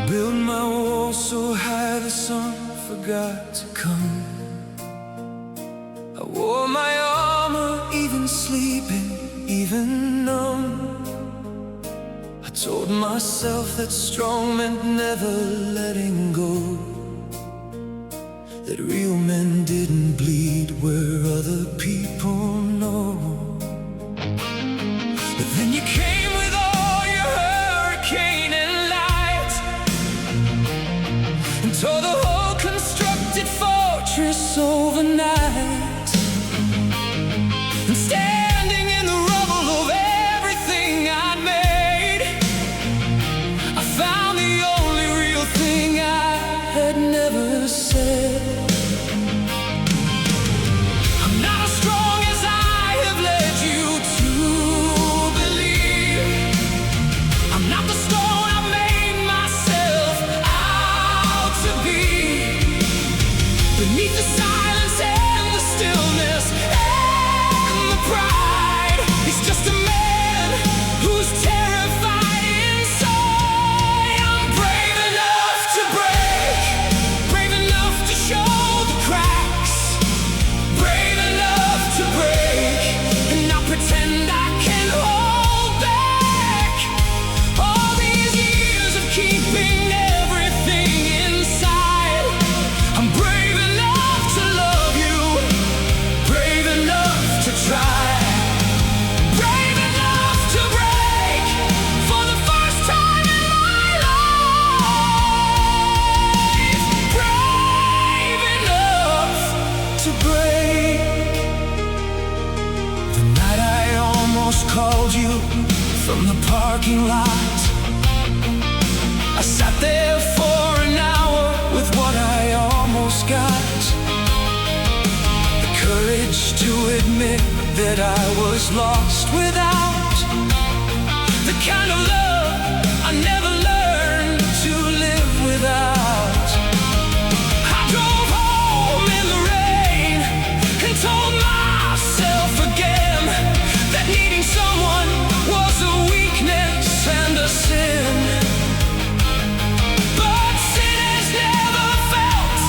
Built my wall so high the sun forgot to come. I wore my armor, even sleeping, even numb. I told myself that strong meant never letting go, that real men didn't bleed where other people know. But then you came with all your hurricane and light, and tore the whole constructed fortress overnight. And standing in the rubble of everything I'd made, I found the only real thing I had never said. I'm not as strong as I have led you to believe. I'm not the stone I made myself out to be. Beneath the silence and the stillness and the pride, he's just a man who's terrified inside. I'm brave enough to break, brave enough to show the cracks, brave enough to break, and not pretend I can hold back. All these years of keeping everything inside, I'm brave enough to love you, brave enough to try, brave enough to break for the first time in my life, brave enough to break. The night I almost called you from the parking lot, I sat there for an hour with what I almost got, the courage to admit that I was lost without the kind of love I never learned to live without. I drove home in the rain and told myself again that needing someone was a weakness and a sin. But sin has never felt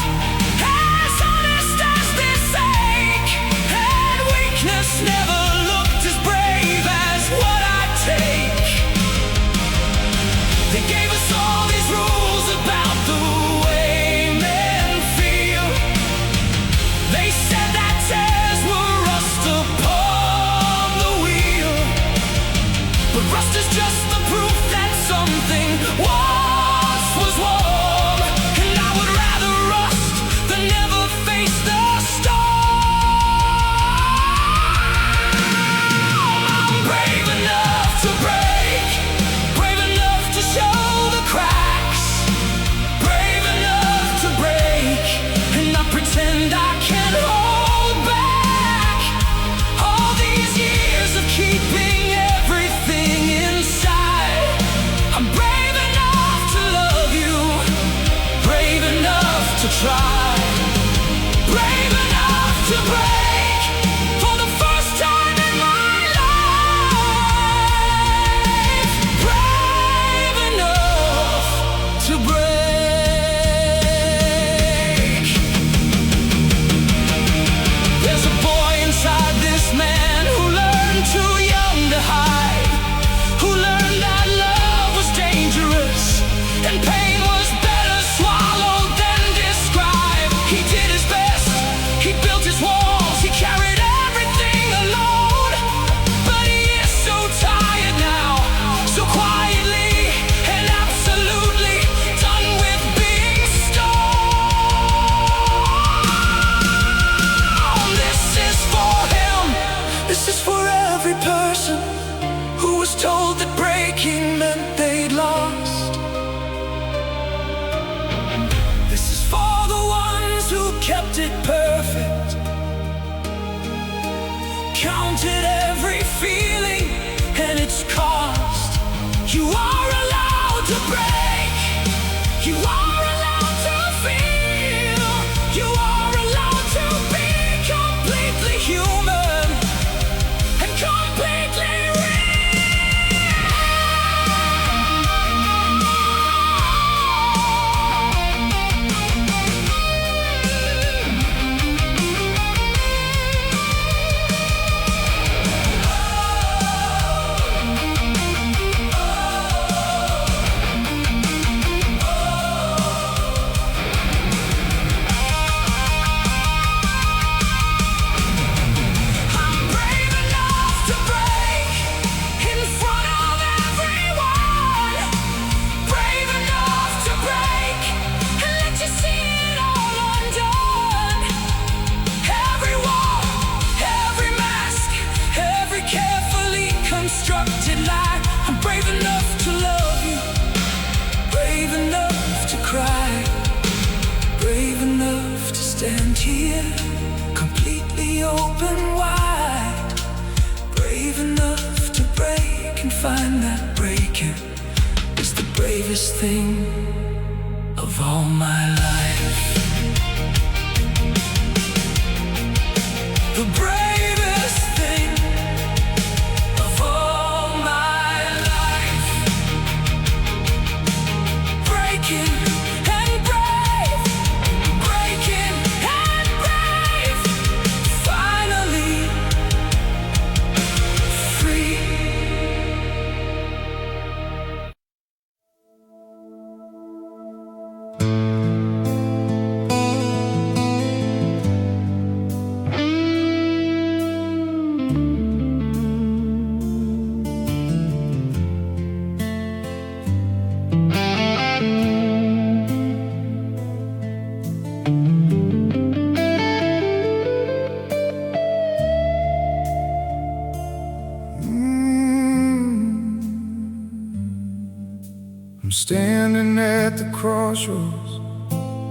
as honest as this ache, and weakness never looked as brave as what I take. They gave us all these rules about the way men feel. They said that tears were rust upon the wheel, but rust is just the proof that something once was warm, and I would rather rust than never face the storm. I'm brave enough to break, brave enough to show the cracks, brave enough to break, and not pretend I can hold back. All these years of keeping everything inside, I'm brave enough to love you, brave enough to try, brave enough to break for the first time in my life, brave enough to break. There's a boy inside this man who learned too young to hide, who learned that love was dangerous and pain was better swallowed than described. He did his best, he built his walls, he carried everything alone, but he is so tired now, so quietly and absolutely done with being stoned. This is for him, this is for every person who was told that breaking meant they'd lost. This is for the ones who kept it perfect, breaking, completely open wide. Brave enough to break and find that breaking is the bravest thing of all my life. The bravest thing of all my life. Breaking and brave, breaking and brave. Finally free. I'm standing at the crossroads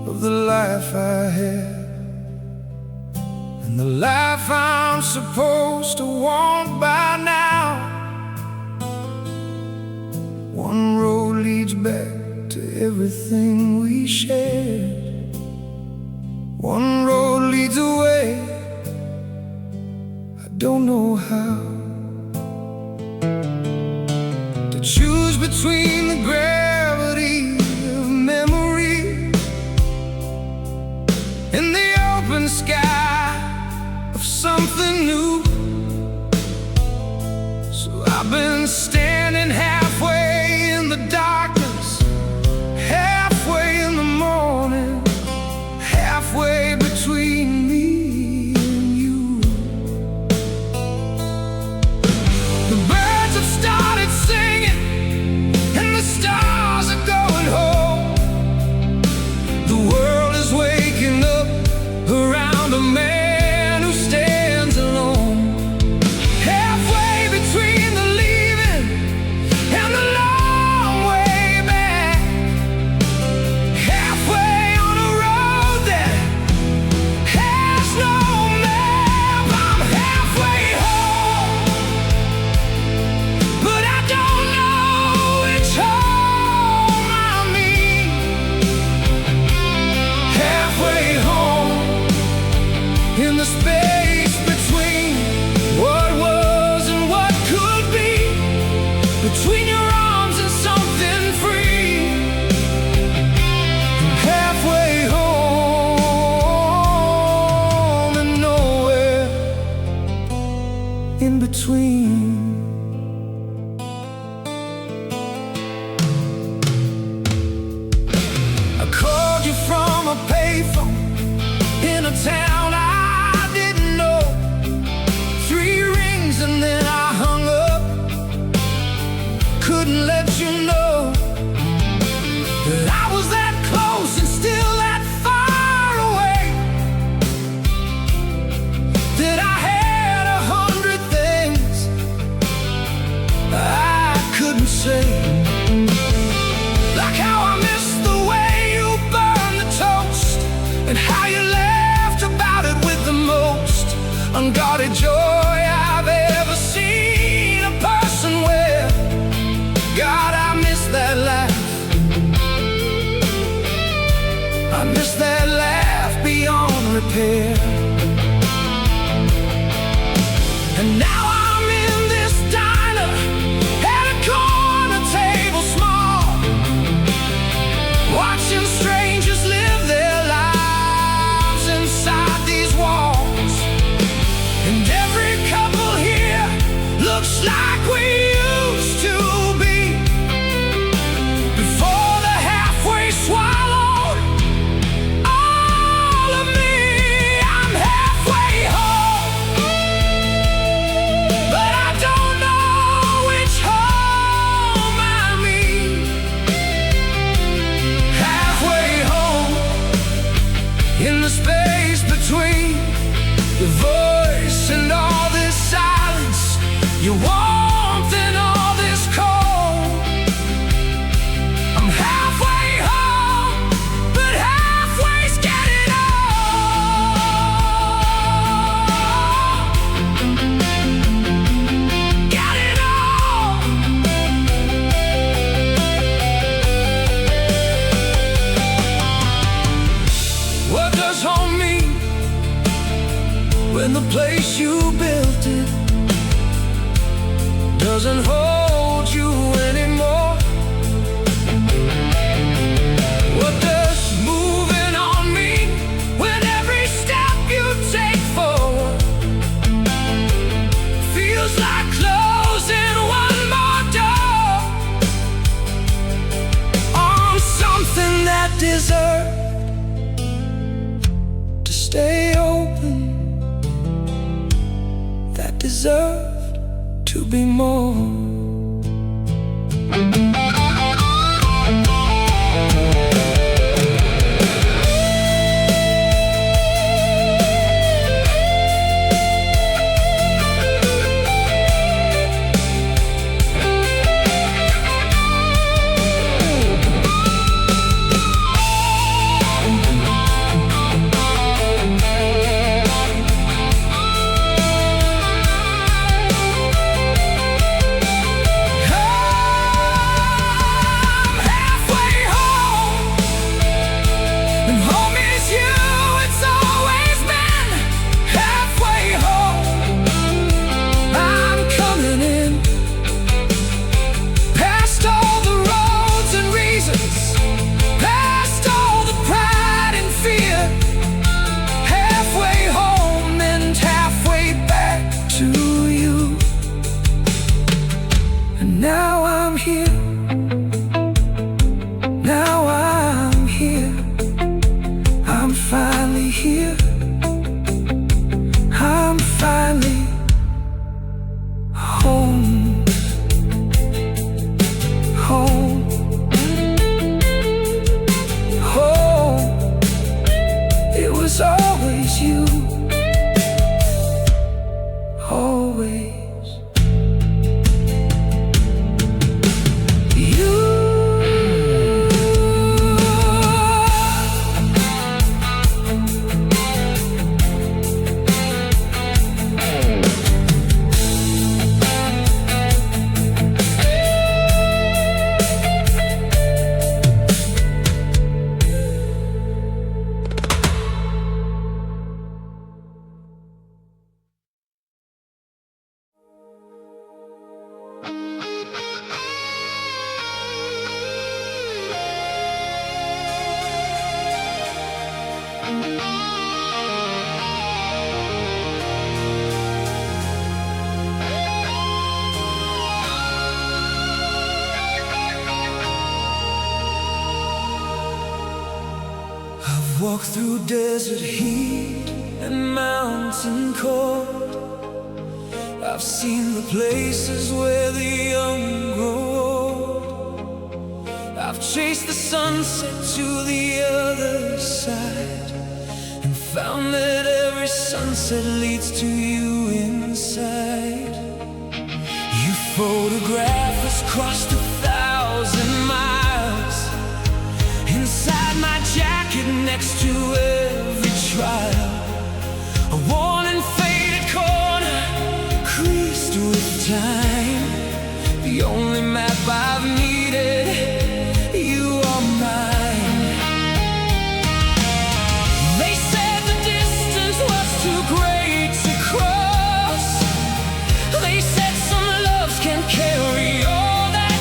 of the life I had, and the life I'm supposed to want by now. One road leads back to everything we shared. One road leads away, I don't know how. To choose between the gravity of memory and the open sky of something new. So I've been standing halfway in the darkness, halfway in the morning, halfway between me and you. The birds have started singing and the stars are going home. The world is waking up around a man who stands alone. Halfway between the leaving and the long way back. Halfway on a road that has no map. I'm halfway home, but I don't know which home I mean. Halfway home, in the space between what was and what could be, between your arms and something free. Halfway home and nowhere in between. I called you from a payphone in a town I didn't know. 3 rings and then I hung up. Couldn't let you know that I was that close and still that far away. That I had 100 things I couldn't say. Like how I missed the way you burned the toast, and how you laughed about it with the most unguarded joy I've ever seen a person wear. God, I miss that laugh. I miss that laugh beyond repair. And now I'm in this diner at a corner table small, watching strangers live their lives inside these walls. And every couple here looks like we used to be, before the halfway swallowed all of me. I'm halfway home, but I don't know which home I mean. Halfway home, in the space between your voice and all this silence, your warmth and all this cold. I'm halfway home, but halfway's getting old. when the place you built it doesn't hold you anymore? What does moving on mean when every step you take forward feels like closing one more door on something that deserves to stay open, that deserved to be more? Walk through desert heat and mountain cold. I've seen the places where the young grow old. I've chased the sunset to the other side and found that every sunset leads to you inside. You photograph us crossed 1,000 miles inside my jacket next to every trial. A worn and faded corner creased with time. The only map I've needed, you are mine. They said the distance was too great to cross. They said some loves can't carry all that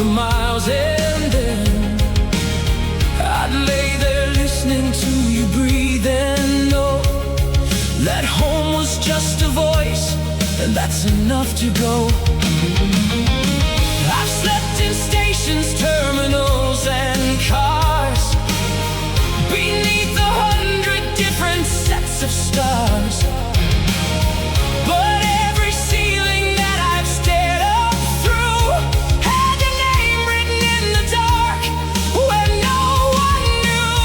the miles, and then I'd lay there listening to you breathe and know that home was just a voice, and that's enough to go. I've slept in stations, terminals, and cars, beneath 100 different sets of stars. But every ceiling that I've stared up through had your name written in the dark where no one knew.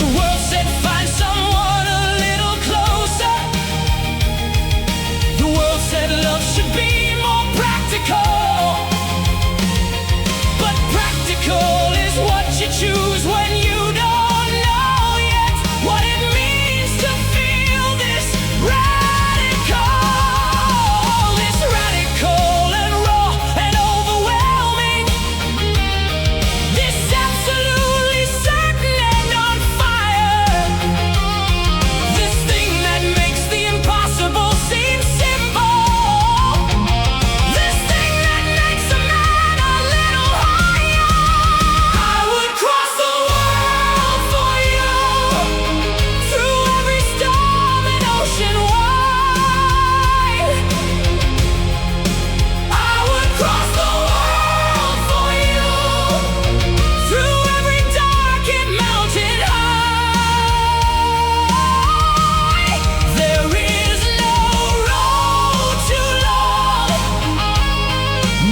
The world said find someone a little closer. The world said love should be more practical. But practical is what you choose when you don't know yet what it means to feel this radical. This radical and raw and overwhelming. This absolutely certain and on fire. This thing that makes the impossible seem simple. This thing that makes a man a little higher. I would cross the world for you, through every storm and ocean wide. I would cross the world for you, through every dark and mountain high. There is no road too long,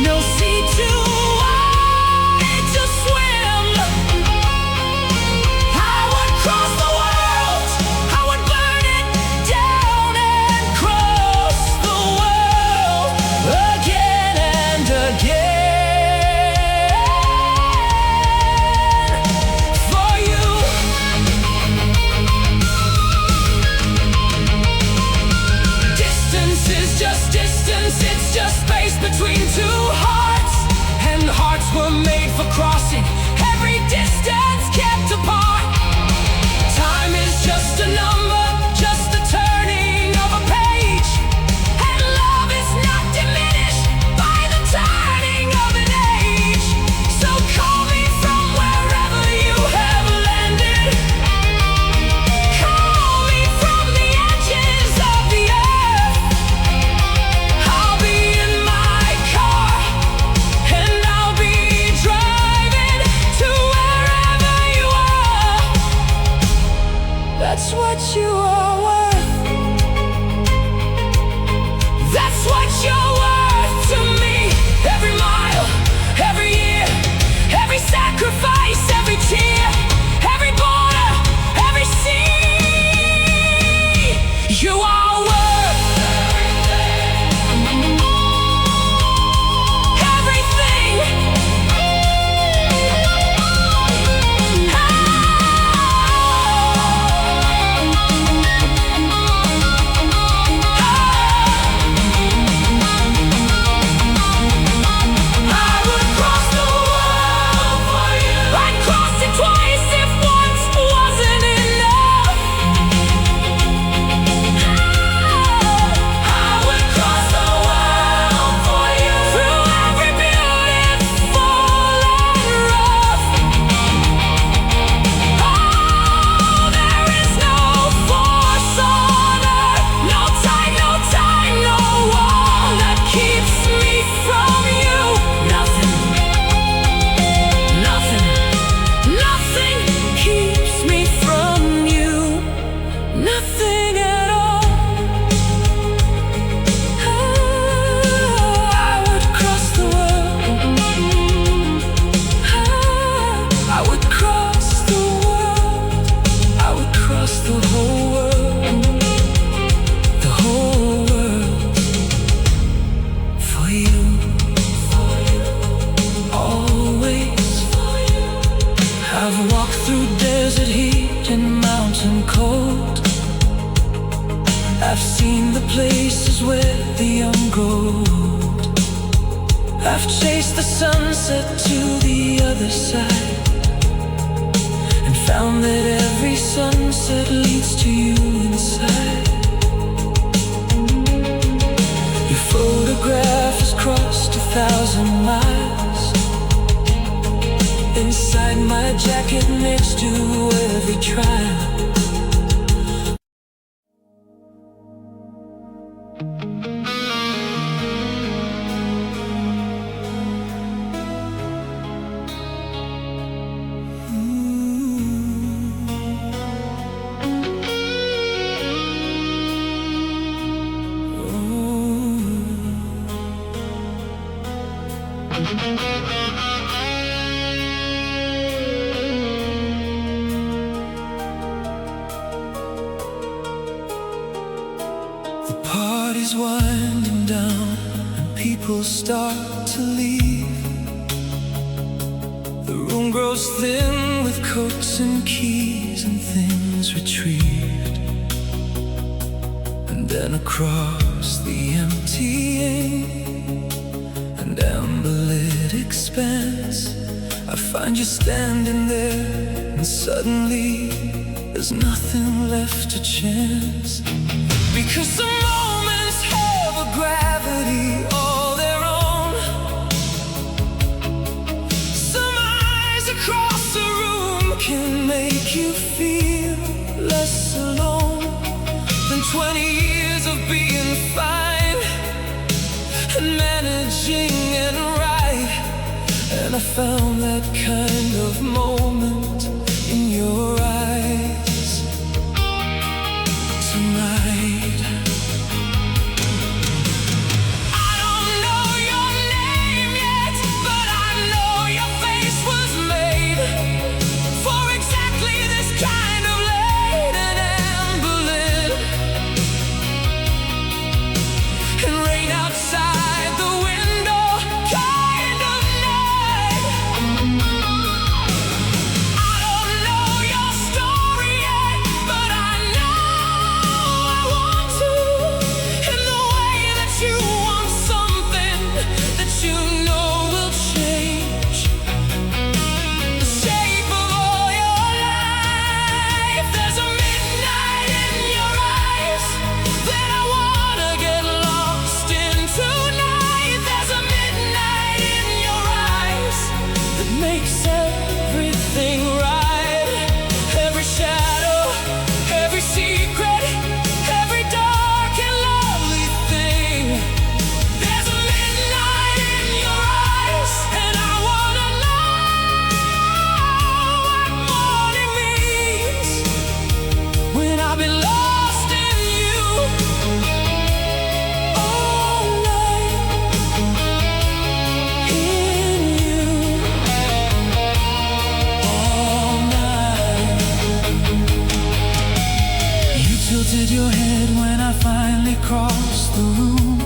no sea too wide to swim. I would cross the world, I would burn it down and cross the world again and again for you. Distance is just distance, it's just space between two hearts, and hearts were made for crossing. Every distance kept apart. Time is just a number, just the turning of a page, and love is not diminished by the turning of an age. So call me from wherever you have landed. Call me from the edges of the earth. I'll be in my car, and I'll be driving to wherever you are. That's what you are worth. That's what you're worth to me. Every mile, every year, every sacrifice, every tear, every border, every sea. You are worth everything. I would cross the world for you. I'd cross it twice if once wasn't enough. I would cross the world for you, through every beautiful and rough. Oh, there is no force on earth, no time, no wall that keeps me from you. Nothing keeps me from you. Nothing at all. I would cross the world. I would cross the world. I would cross the whole world. The whole world for you. Always. I've walked through desert heat and mountain cold. I've seen the places where the young go old. I've chased the sunset to the other side, and found that every sunset leads to you inside. Your photograph has crossed 1,000 miles. jacket next to every trial. The party's winding down and people start to leave. The room grows thin with coats and keys and things retrieved. And then across the emptying and amber-lit expanse, I find you standing there, and suddenly there's nothing left to chance. Because some moments have a gravity all their own. Some eyes across the room can make you feel less alone than 20 years of being fine and managing and right. And I found that kind of moment in your eyes tonight. I don't know your name yet, but I know your face was made for exactly this kind of late and amber lit and rain outside the window kind of night. I don't know your story yet, but I know I want to, in the way that you want something that you know will change the shape of all your life. There's a midnight in your eyes that I wanna get lost in tonight. There's a midnight in your eyes that makes everything right. Every shadow, every secret, every dark and lovely thing. There's a midnight in your eyes, and I wanna know what morning means when I've been lost in you all night, in you all night. You tilted your head when I finally crossed the room,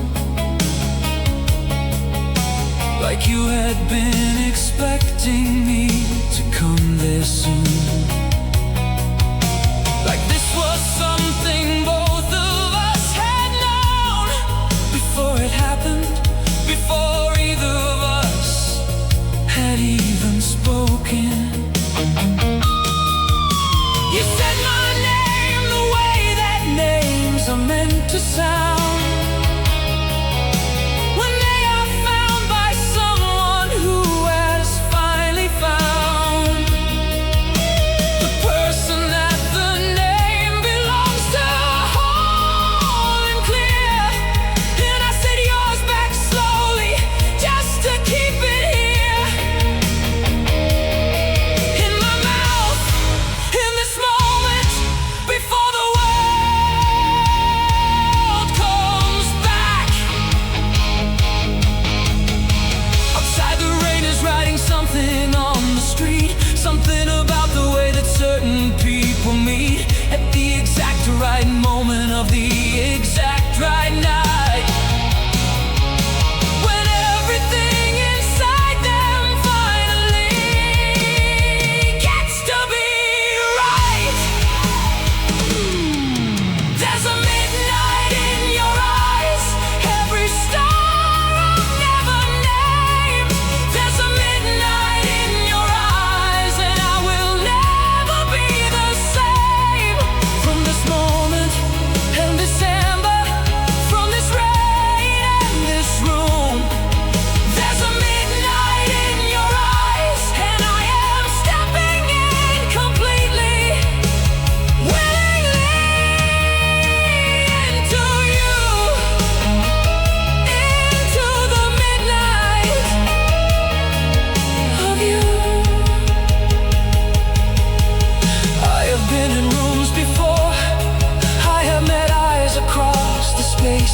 like you had been expecting me to come there soon. Like this was something both of us had known before it happened, before either of us had even spoken. You said my name the way that names are meant to sound, when they are found by someone who has finally found the person that the name belongs to, whole and clear. And I said yours back slowly, just to keep it here in my mouth, in this moment before the world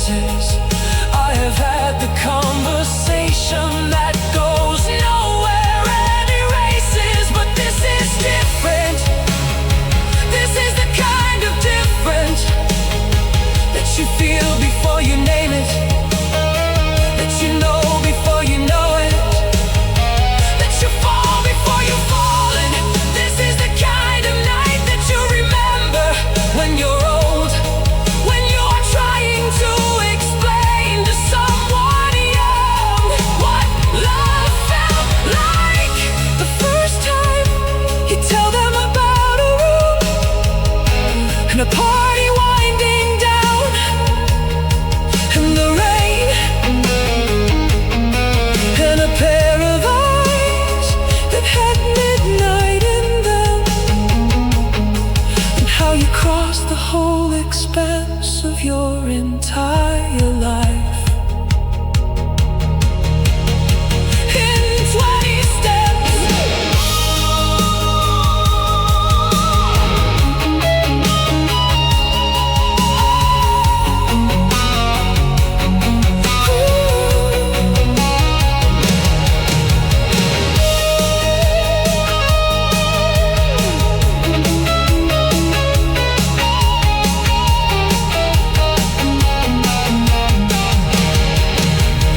faces. I have had the conversation that goes nowhere and erases. But this is different. This is the kind of different that you feel before you name it, that you know before you know it, that you fall before you've fallen. This is the kind of night that you remember when you're old, when you're trying to explain to someone young what love felt like the first time you tell them about a room and a party winding down in the rain, and a pair of eyes that had midnight in them, and how you crossed the whole expanse of your entire life in 20 steps.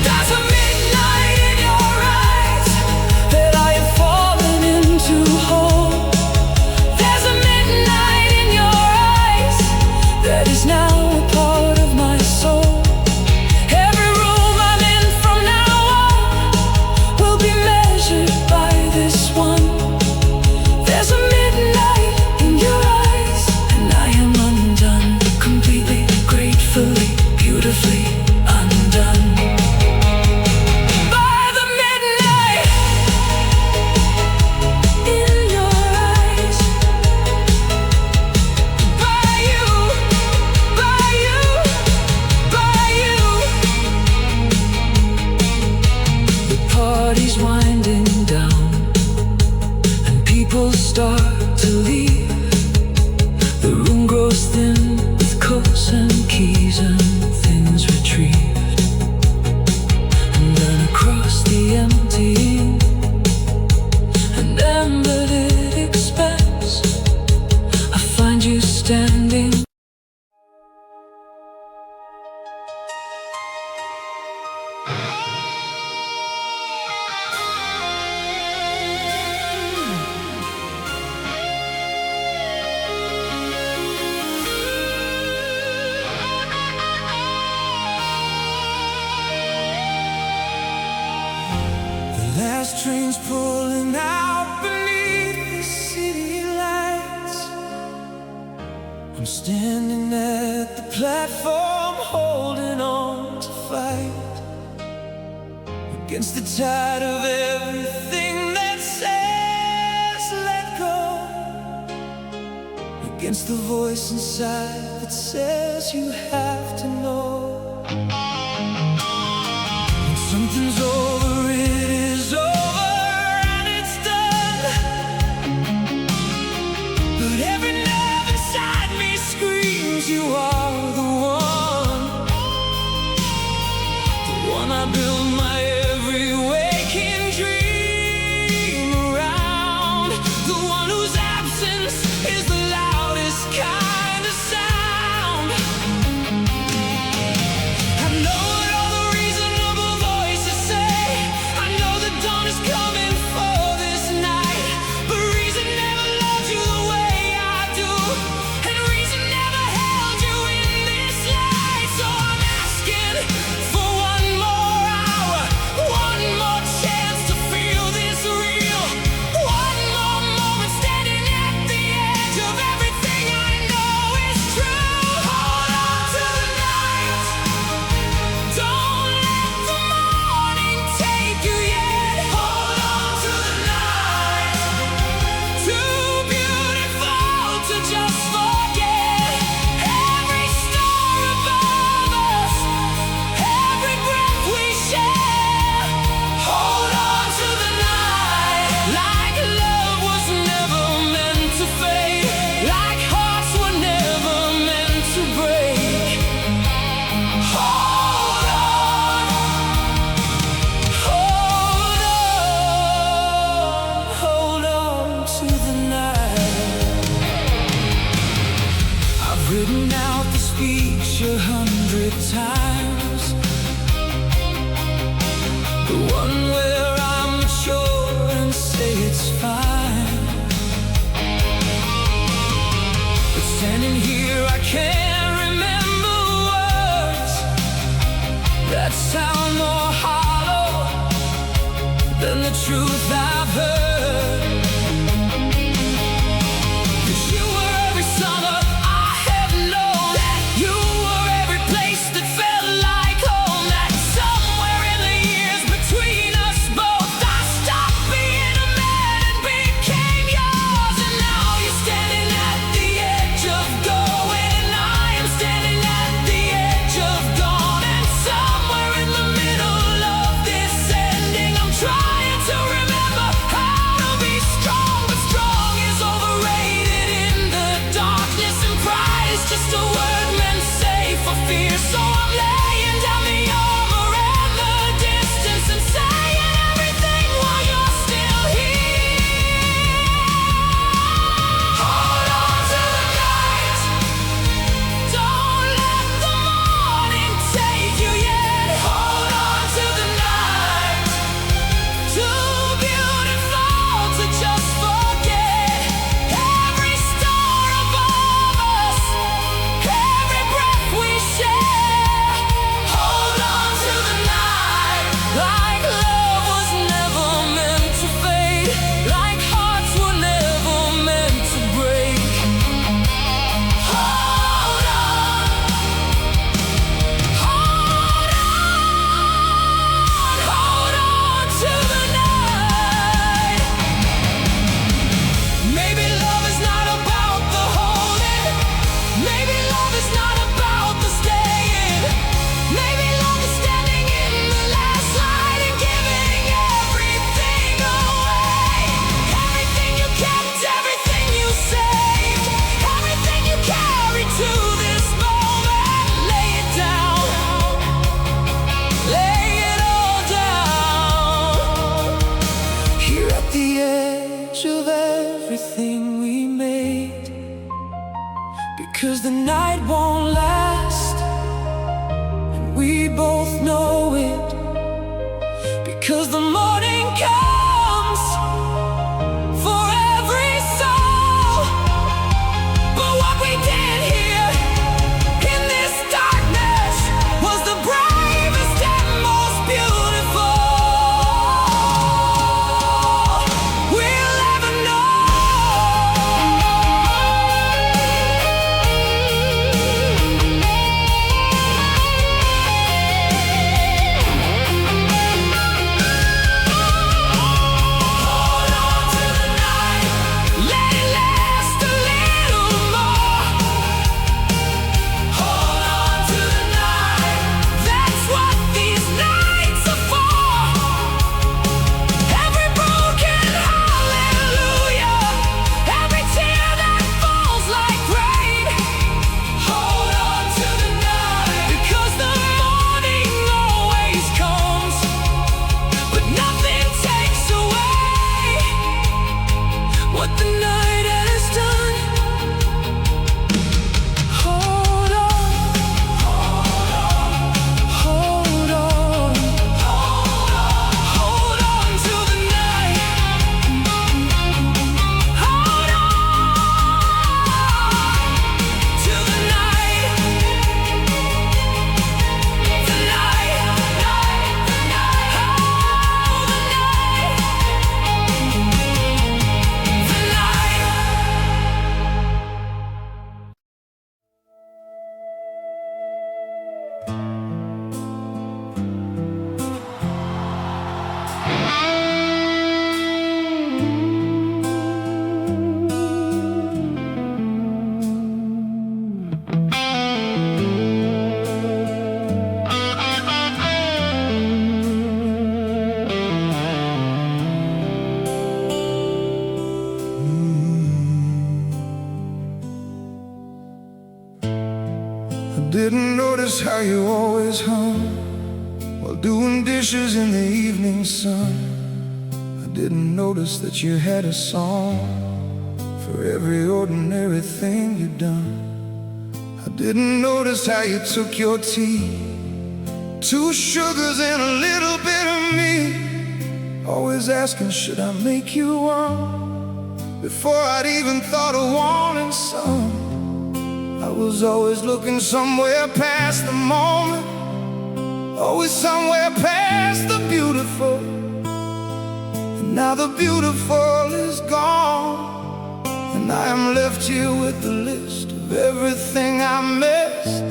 There's a midnight in your eyes that I have fallen into whole. There's a midnight in your eyes that is now a part of my soul. Every room I'm in from now on will be measured by this one. There's a midnight in your eyes, and I am undone, completely, gratefully, beautifully undone. By the midnight in your eyes, by you, by you, by you. The party's winding down, and people start to leave. The room grows thin with coats and keys and things retrieved. And then across the emptying and amber-lit expanse, I find you standing. The last train's pulling out beneath the city lights. I'm standing at the platform, holding on to fight against the tide of everything that says let go, against the voice inside that says you have to know. When something's over, it is over and it's done. But every nerve inside me screams you are the one I build my every waking dream around, the one whose absence is the loudest kind of sound. I know what all the reasonable voices say. I know the dawn is coming for this night, but reason never loved you the way I do, and reason never held you speech 100 times. The one where I'm mature and say it's fine. But standing here I can't remember words that sound more hollow than the truth I've heard. 'Cause you were every summer I have known, that you were every place that felt like home, that somewhere in the years between us both I stopped being a man and became yours. And now you're standing at the edge of going, and I am standing at the edge of dawn. And somewhere in the middle of this ending I'm trying to remember how to be strong. But strong is overrated in the darkness, and pride is just a word meant safe for fear. So I'm laying down the armor and the distance and saying everything while you're still here. Hold on to the night, don't let the morning take you yet. Hold on to the night, too beautiful to just forget. Every star above us, every breath we share. Hold on to the night, like love was never meant to fade, like hearts were never meant to break. Hold on, hold on to the night. Maybe love is not about the holding, maybe love is not about the staying, maybe love is standing in the last line and giving everything away. Everything you kept, everything you saved, everything you carried to this moment. Lay it down, lay it all down. Here at the edge of everything we made, because the night won't last, and we both know it. Because the morning comes for every soul, but what we did here in this darkness was the bravest and most beautiful we'll ever know. Hold on to the night, let it last a little more. Hold on to the night, that's what these nights are for. Every broken hallelujah, every tear that falls like rain. Hold on to the night, because the morning always comes, but nothing takes away what the night has done. Hold on, hold on, hold on, hold on to the night. Hold on to the night, the night, the night, oh, the night, the night. I didn't notice how you always hung while doing dishes in the evening sun. I didn't notice that you had a song for every ordinary thing you've done. I Didn't notice how you took your tea, 2 sugars and a little bit of me. Always asking, should I make you one? Before I'd even thought of wanting some. I was always looking somewhere past the moment, always somewhere past the beautiful. And now the beautiful is gone, and I am left here with the list of everything I missed,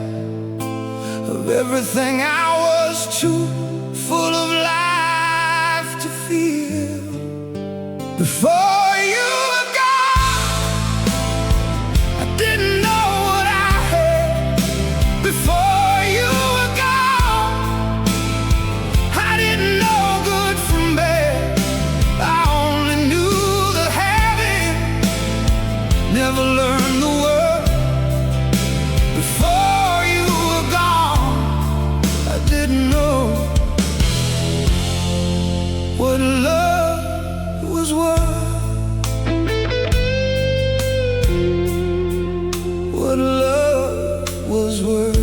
of everything I was too full of life to feel. Before you were gone, I didn't know what I heard. Before you were gone, I didn't know good from bad. I only knew the habit, never learned the word. Before you were gone, I didn't know what love was worth. What love was worth.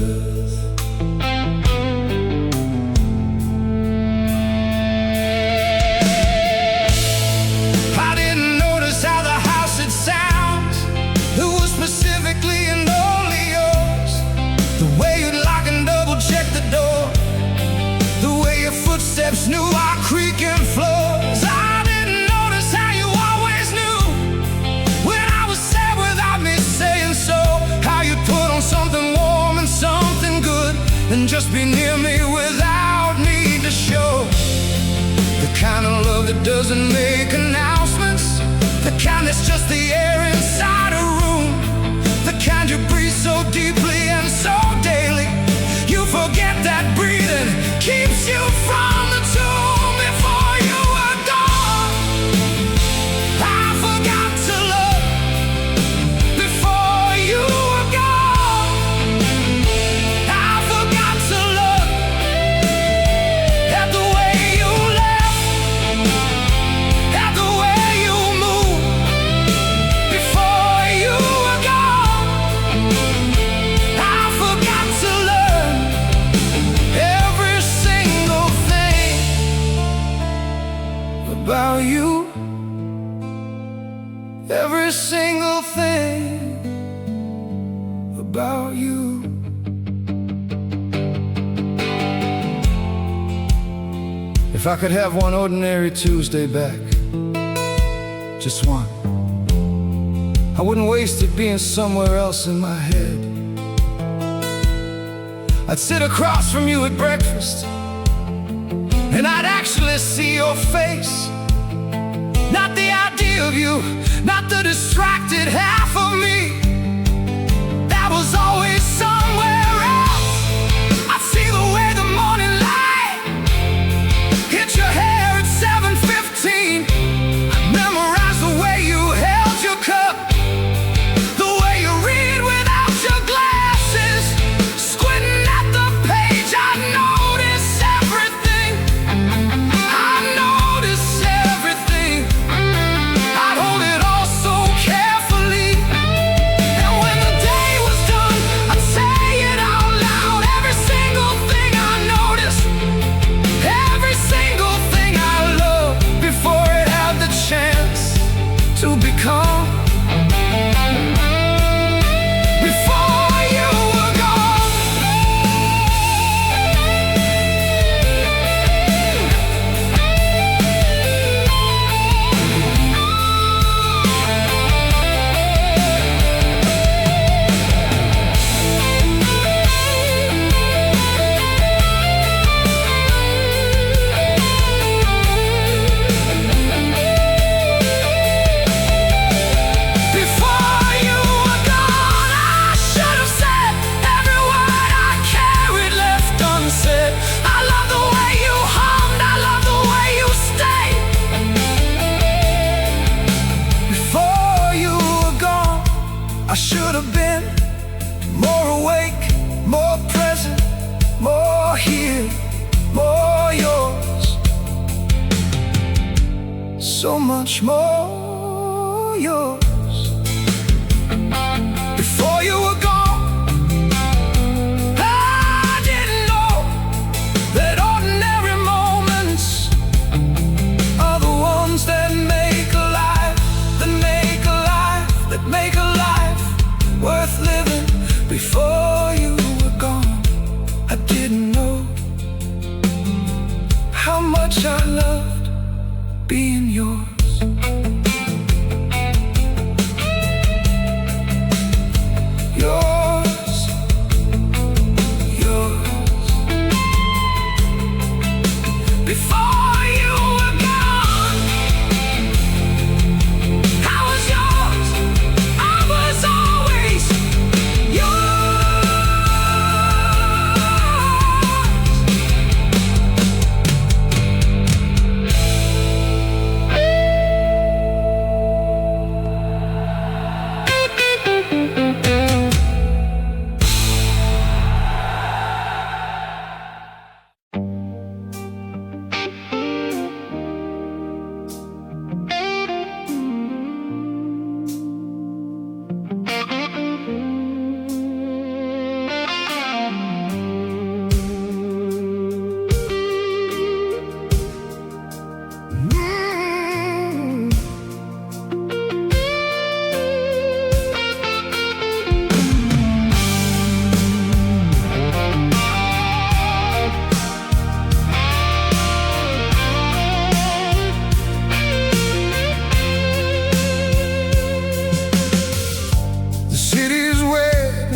I didn't notice how the house had sounds that was specifically and only yours. The way you'd lock and double check the door, the way your footsteps knew our creaking floors. I didn't notice how you always knew when I was sad without me saying so. How you put on something warm and something good, and just be near me without need to show. The kind of love that doesn't make announcements, the kind that's just the air inside a room, the kind you breathe so deeply and so daily you forget that breathing keeps you from the tomb. Before you were gone, I forgot to love. Before you were gone, I forgot to look at the way you left, at the way you moved. Before you were gone, I forgot to learn every single thing about you. Every single thing about you. If I could have one ordinary Tuesday back, just one, I wouldn't waste it being somewhere else in my head. I'd sit across from you at breakfast, and I'd actually see your face. Not the idea of you, not the distracted half of me that was always somewhere else. I'd see the way the morning light hit your hair at 7:15. I'd memorize the way you held your cup, the way you read without your glasses, squinting at the page. I'd notice everything. I'd notice everything. I'd hold it all so carefully, and when the day was done, I'd say it out loud. Every single thing I noticed, every single thing I loved, before it had the chance to become. Before you were gone, before you were gone, I should have said every word I carried left unsaid. I love the way you hummed, I love the way you stayed. Before you were gone, I should have been more awake, more present, more here, more yours. So much more yours. Before you were gone,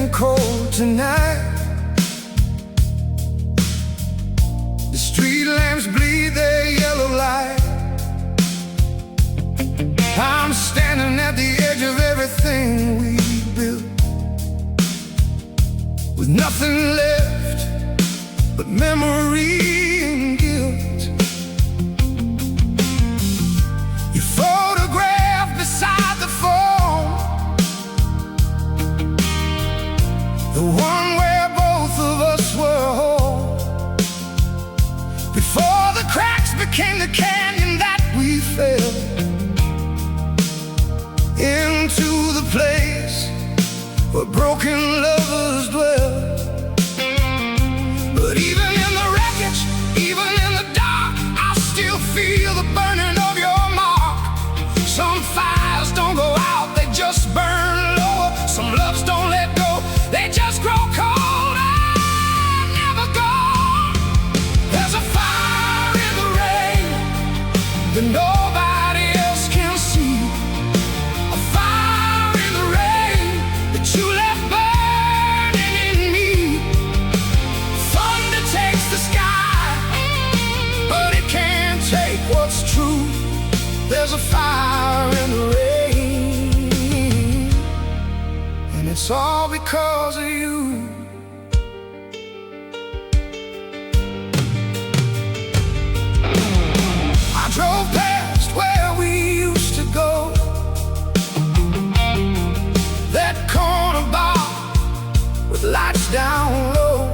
getting cold tonight. The street lamps bleed their yellow light. I'm standing at the edge of everything we built, with nothing left but memory and guilt. You photographed beside the phone, the one where both of us were whole, before the cracks became the canyon that we fell into, the place where broken lovers dwell. But even in the wreckage, even in the dark, I still feel the burning of your mark. Some fires don't go out, they just burn lower. Some loves don't let go, they just grow cold and never gone. There's a fire in the rain that nobody else can see. A fire in the rain that you left burning in me. Thunder takes the sky, but it can't take what's true. There's a fire in the rain, and it's all because of you. I drove past where we used to go, that corner bar with lights down low,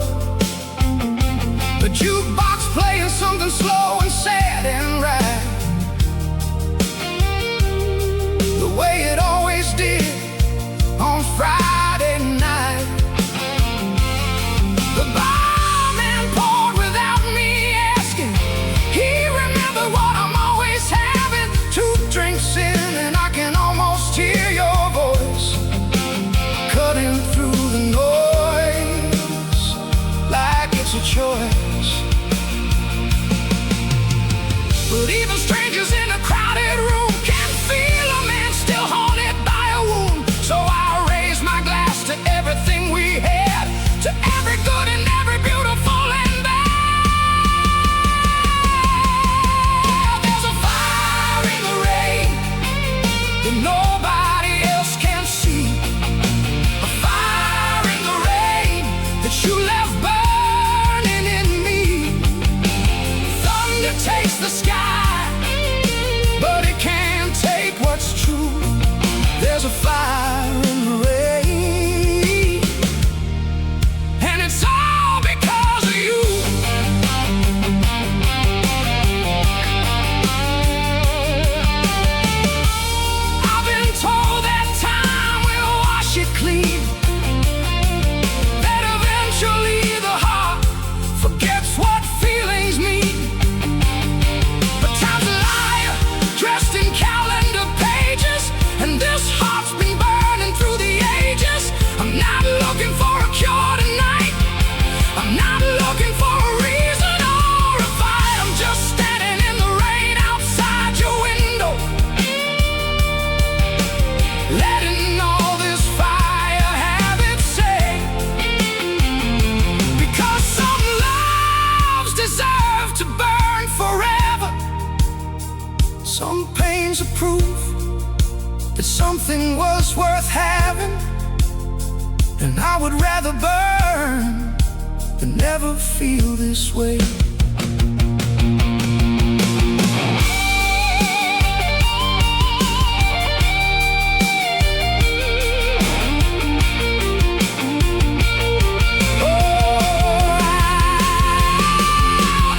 the jukebox playing something slow and sad and right, the way it always did on Friday night. The barman poured without me asking. He remembered what I'm always having. 2 drinks in and I can almost hear your voice cutting through the noise like it's a choice. But even strangers in a crowded room can feel a man still haunted by a wound. So I raise my glass to everything we had, to every good and every beautiful and bad. There's a fire in the rain that nobody else can see. A fire in the rain that you left burning in me. Thunder takes the sky, but it can't take what's true. There's a fire in the rain, and it's all because of you. I've been told that time will wash it clean, that eventually the heart forgets what feelings mean. But time's a liar, dressed in calendar pages, and this heart's been burning through the ages. I'm not looking for a cure tonight, I'm not looking for a reason or a fight. I'm just standing in the rain outside your window, letting all this fire have its say. Because some loves deserve to burn forever. Some pain's a proof that something was worth having, and I would rather burn than never feel this way.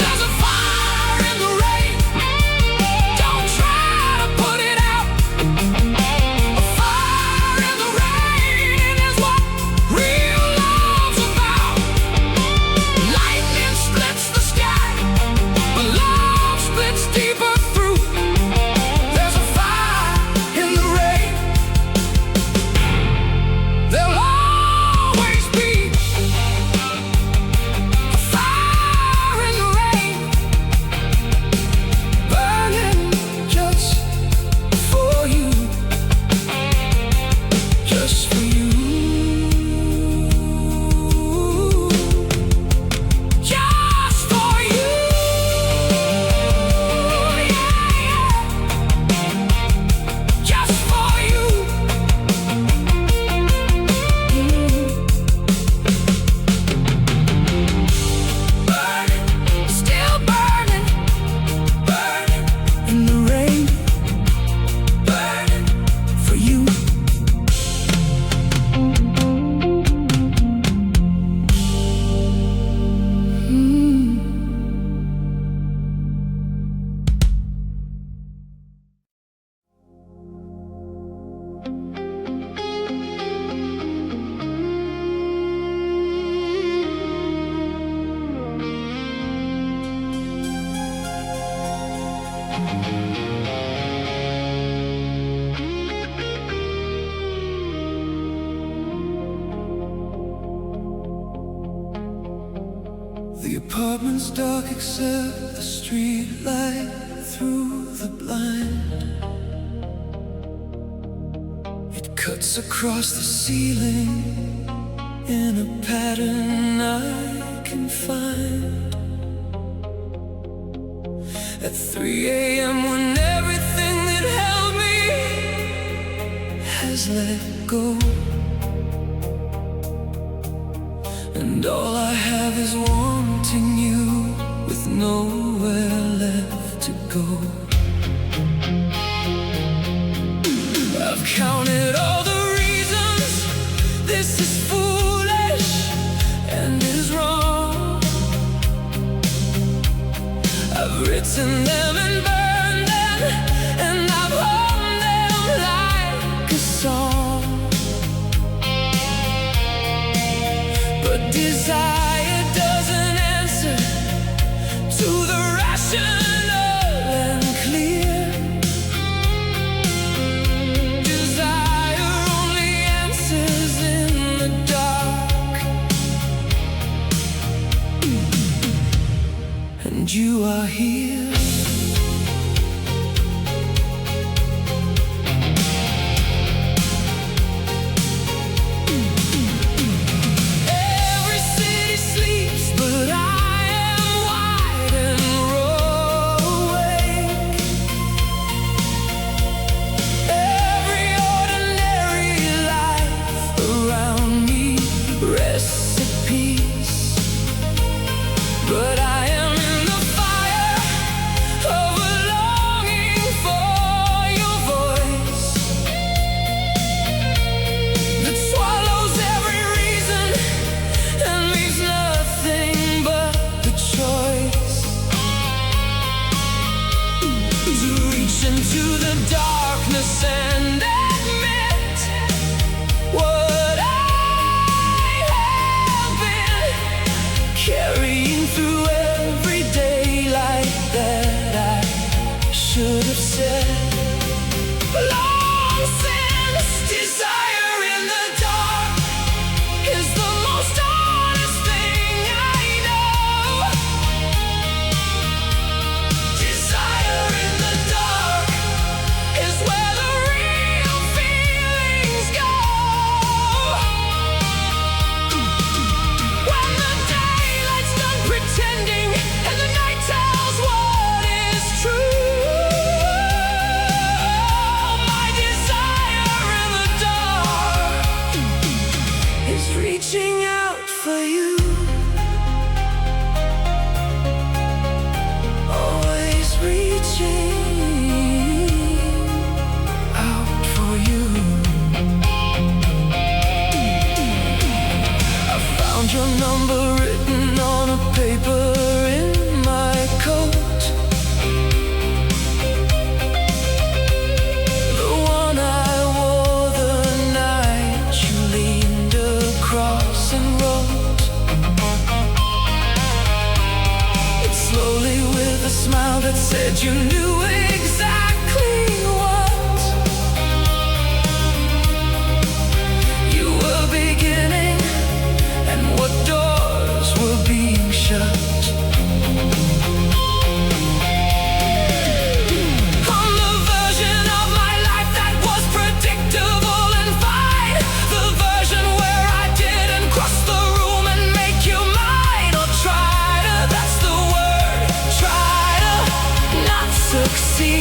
There's a fire in the rain, don't try to put it out. A fire in the rain is what real love's about. Lightning splits the sky, The apartment's dark except the street light through the blind. It cuts across the ceiling in a pattern I can find. At 3 a.m. when everything that held me has let go, and all I have is wanting you with nowhere left to go. I've counted all the reasons this is foolish and is wrong. I've written them and burned them, and I've hummed them like a song. But desire doesn't answer to the rational and clear. Desire only answers in the dark, and you are here. But I am in the fire of a longing for your voice that swallows every reason and leaves nothing but the choice to reach into the darkness and admit what I have been carrying through every day, like that I should have said long since. Desire in the dark is the most honest thing I know. Desire in the dark is where the real feelings go. When the daylight's done pretending and the night tells what is true, my desire in the dark is reaching out for you. Always reaching out for you. I found your number written on a paper in my coat, the one I wore the night you leaned across and wrote it slowly with a smile that said you knew exactly what you were beginning and what doors were being shut. I'm the version of my life that was predictable and fine, the version where I didn't cross the room and make you mine, or try to, that's the word, try to not succeed.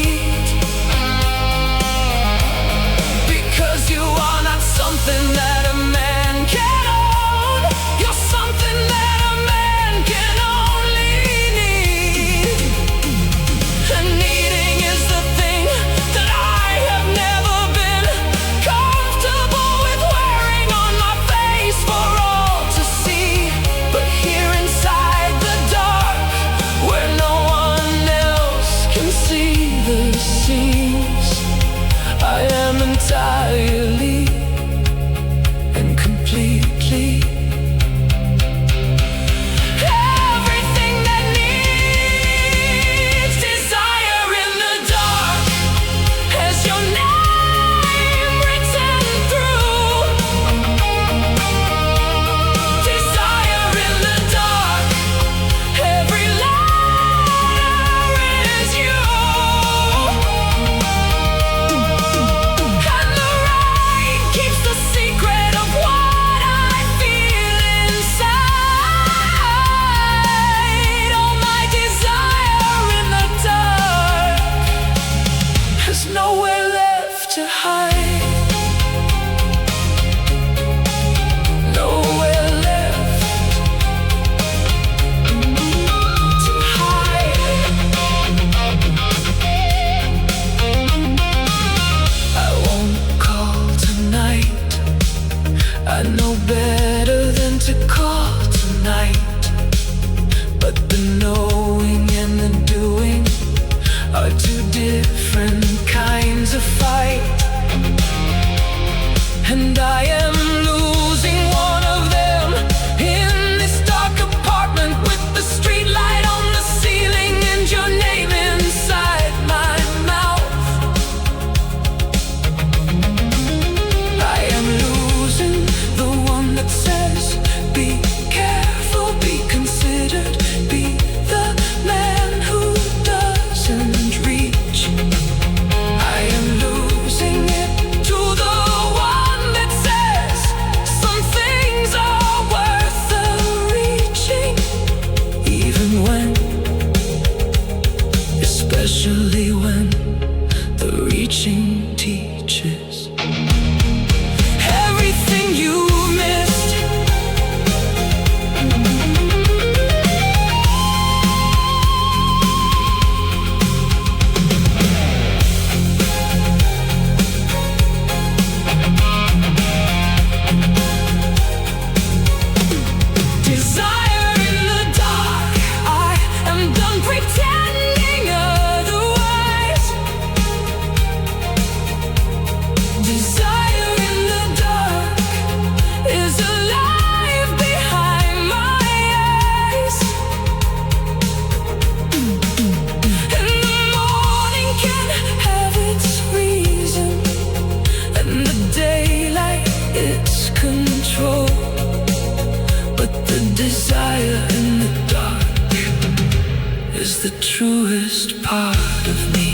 know better than to call tonight, but the knowing and the doing are two different kinds of fight. And I am losing one of them in this dark apartment with the street light on the ceiling and your name inside my mouth. I am losing the one that says, be careful, be considered, be the man who doesn't reach. I am losing it to the one that says some things are worth the reaching, even when, especially when the reaching teaches everything you missed. Desire in the dark, I am done pretending otherwise. Desire in the dark is alive behind my eyes. And the morning can have its reason, and the daylight its control. But the desire in the dark is the truest part of me.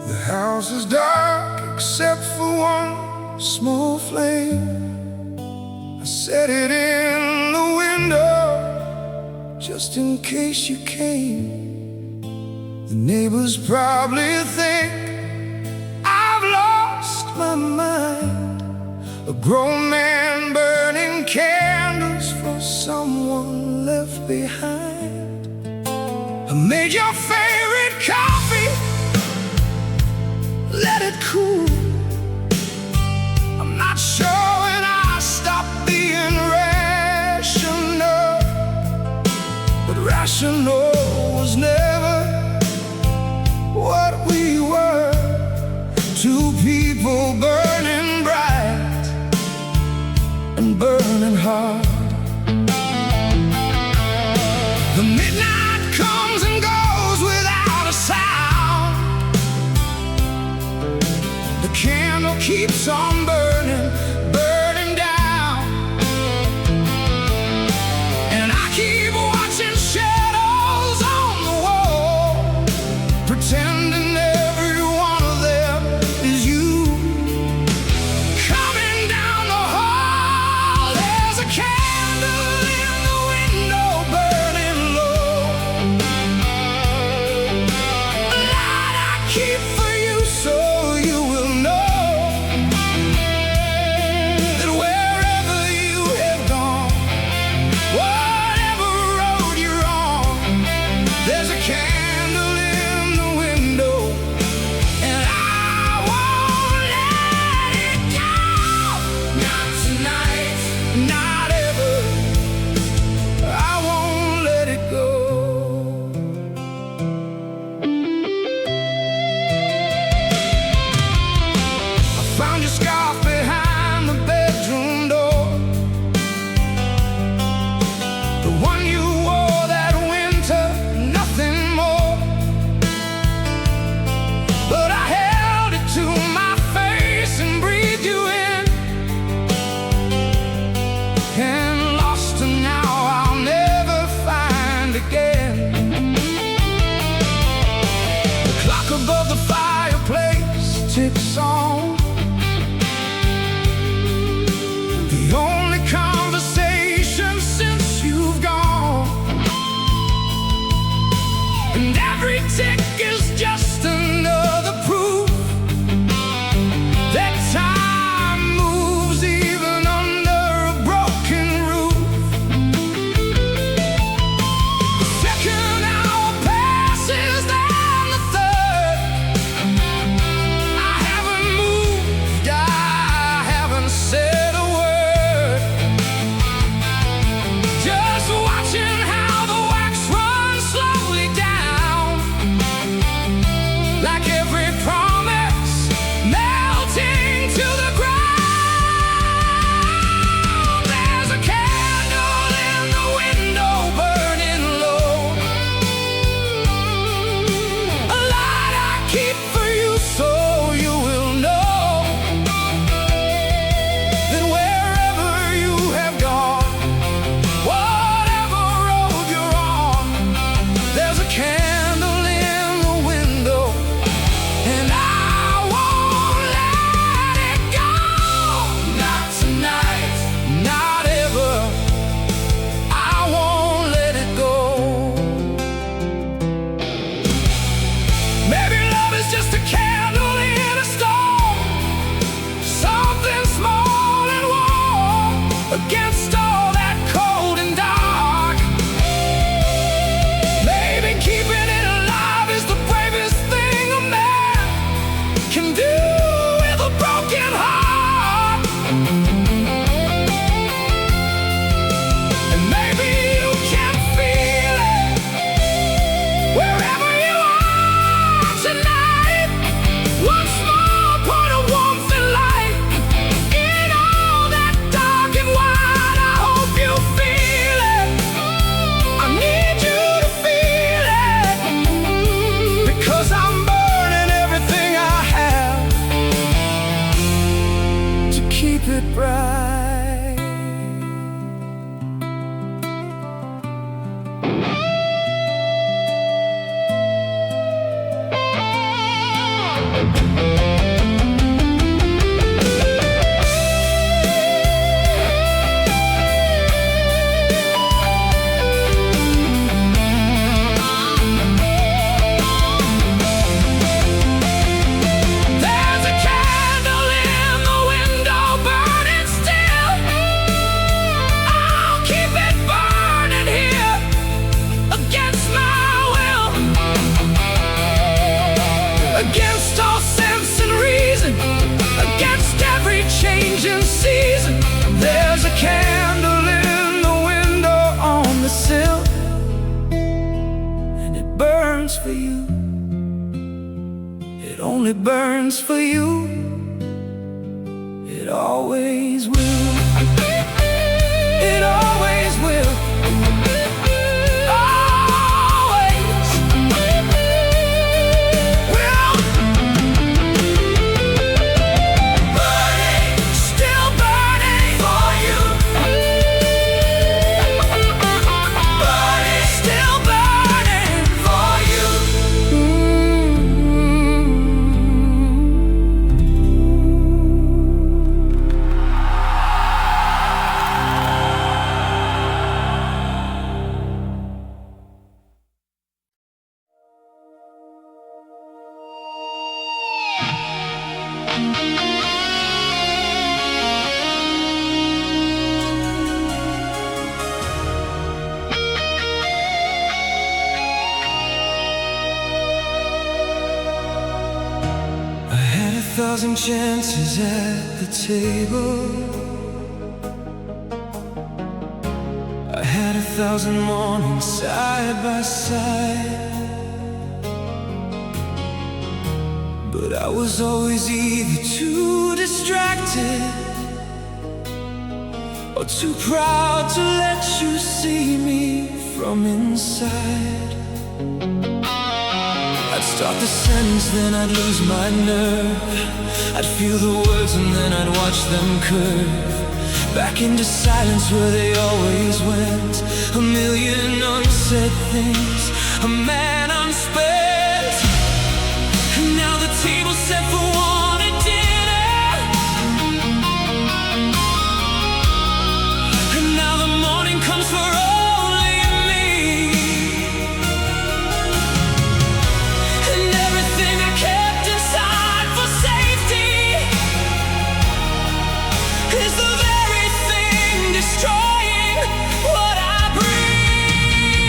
The house is dark except for one small flame. I set it in the window just in case you came. The neighbors probably think I've lost my mind. A grown man burning candles for someone left behind. I made your favorite coffee, let it cool. I'm not sure when I stopped being rational, but rational was never what we were. Two people burning bright and burning hard. The midnight comes and goes without a sound. The candle keeps on burning, burning down. And I keep watching shadows on the wall, pretending every one of them is you. Coming down the hall, there's a candle in the window burning low. A light I keep for you so you will know. only burns for you. It always will. It always will. Always will. Burning, still burning for you. Burning, still burning for you. I had 1,000 chances at the table. I had 1,000 mornings side by side, but I was always either too distracted or too proud to let you see me from inside. I'd start the sentence, then I'd lose my nerve. I'd feel the words and then I'd watch them curve back into silence where they always went. A million unsaid things, a man unspent. And now the table's set for one at dinner. And now the morning comes for only me. And everything I kept inside for safety is the very thing destroying what I breathe.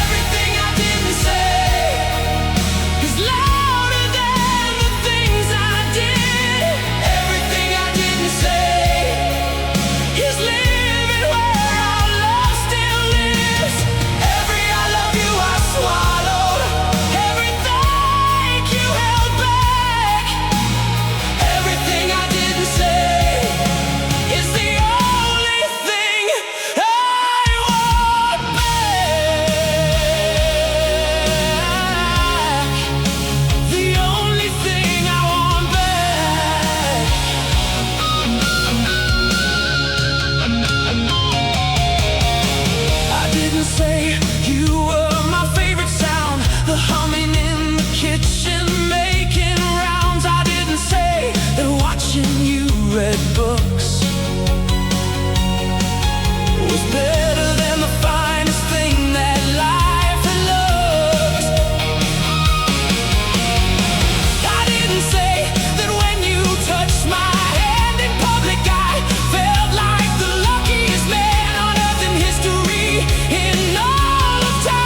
Everything I didn't say is louder than the things I did. Everything I didn't say is living where our love still lives. Every I love you I swallowed, every thank you held back. Everything I didn't say is the only thing I want back. The only thing I want back. I didn't say you were my favorite sound, the humming in the kitchen making rounds. I didn't say that watching you read books was better than the finest thing that life had looked. I didn't say that when you touched my hand in public I felt like the luckiest man on earth in history in all of time.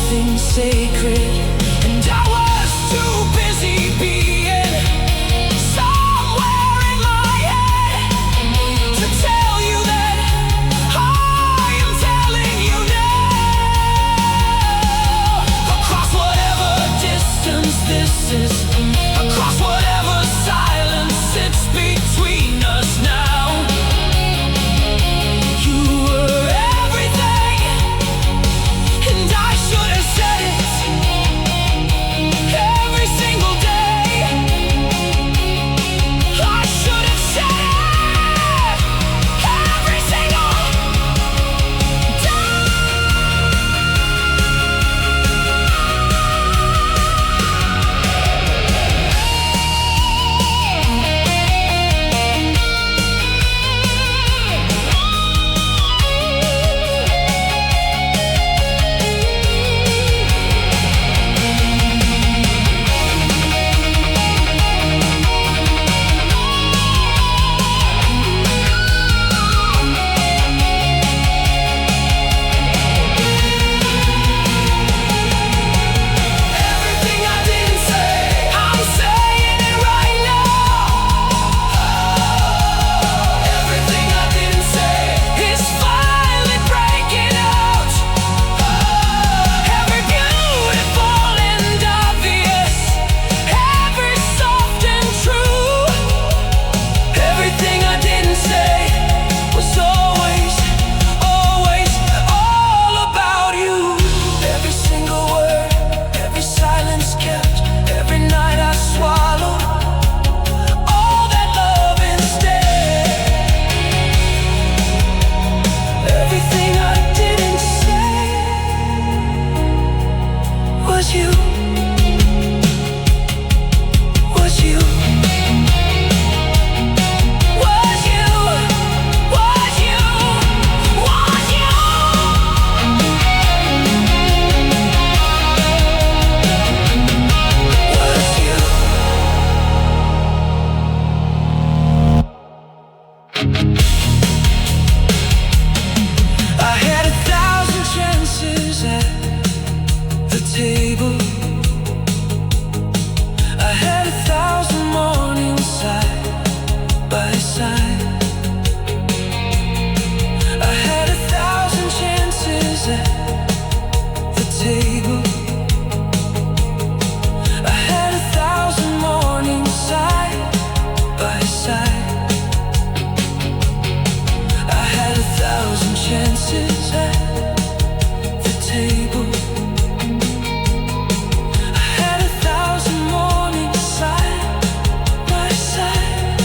something sacred, and I was too busy being somewhere in my head to tell you that I am telling you now. Across whatever distance this is, across whatever silence sits between us now, you were everything, and I should have said it every single day. I should have said it every single day. Everything I didn't say, I'm saying it right now. Everything I didn't say is finally breaking out. Every beautiful and obvious, every soft and true. Everything I didn't say was always, always all about you. Every single word, every silence kept, every night I swallowed all that love instead. Everything I didn't say was you, was you, was you, was you, was you. Was you. I had 1,000 chances at the table. I had 1,000 mornings side by side. I had 1,000 chances at the table. I had 1,000 mornings side by side. I had 1,000 chances at the table. I had 1,000 mornings side by side.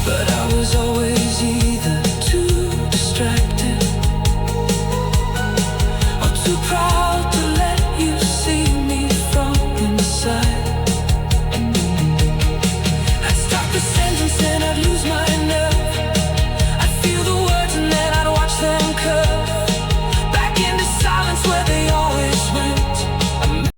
But I was always easy